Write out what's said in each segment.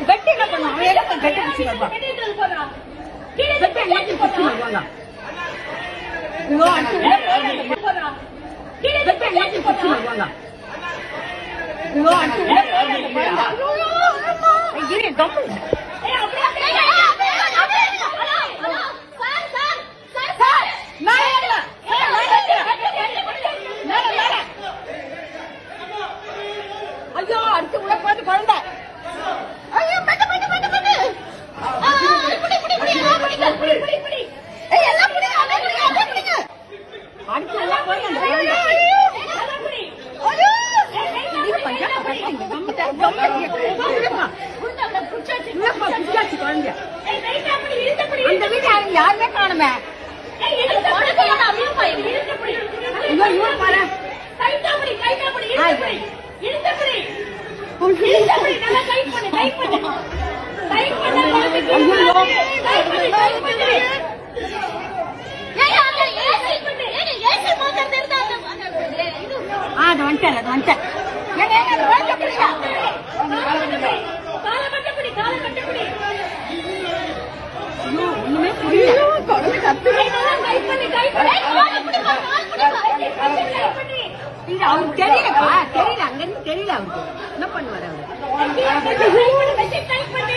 கட்டி என்ன பண்ணுவாங்க? கட்டி பிடிச்சிருவாங்க. ஐயோ அடுத்து உள்ள போது குழந்தை. ஐயோ பட்டு பட்டு பட்டு பட்டு. புடி புடி புடி புடி புடி புடி. ஏய் எல்லாம் புடி அத புடி அத புடிங்க. அடுத்து உள்ள போய் அந்த குழந்தை. அத புடி. ஐயோ இது பையா பட்டங்க. கம்மா. குண்டல புச்சாச்சி. புச்சாச்சி குழந்தை. ஏய் ரைட்டா புடி இழுத்து புடி. அந்த வீட்ல யாருமே காணோமே. ஏய் இழுத்து புடி அப்படியே போய் இழுத்து புடி. ஐயோ இவ பாரு. ரைட்டா புடி இழுத்து புடி. இழுத்து புடி. நல்லா டைட் பண்ணு டைட் பண்ணு டைட் பண்ணு ஐயோ டைட் பண்ணு டைட் பண்ணு ஏய் அந்த ஏசி பண்ணு ஏசி மோட்டர் தெரிதா இது அது வந்துட்ட ஏங்க வாங்க புடிடா கால கட்டபடி ஐயோ ஒண்ணுமே புரியல கடவுளே கத்து நல்லா டைட் பண்ணு கால புடி டைட் பண்ணு இது அவருக்கு தெரியலப்பா தெரியல அங்க இருந்து தெரியல அவருக்கு என்ன பண்ணுவாரு அவரு மெஷின் டைப் பண்ணு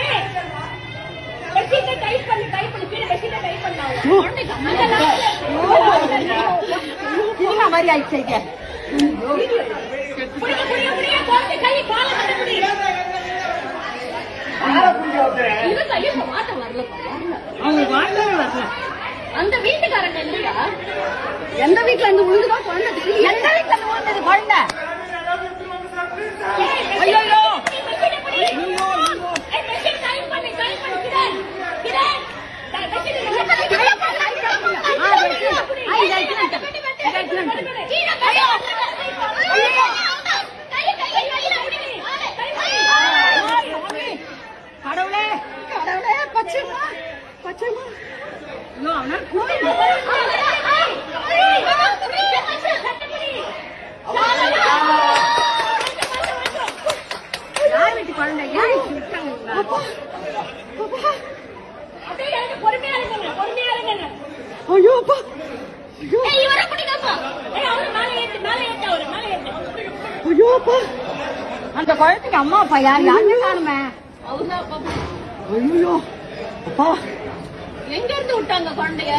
என்ன மாதிரி ஆயிடுச்சு அந்த வீட்டுக்காரங்க இல்லையா எந்த வீட்டுல இருந்து உழுதுதான் குழந்தை எந்த வீட்டுல இருந்து உழுந்தது குழந்தை ஐயோ கடவுளே கடவுளே பச்சைமா பச்சைமா யார் வீட்டு குழந்தை யார் ஐயோ அப்பா ஐயோ அப்பா அந்த குழந்தைக்கு அம்மா அப்பா யாருமே காணுமே ஐயோ அப்பா எங்க இருந்து விட்டாங்க குழந்தைய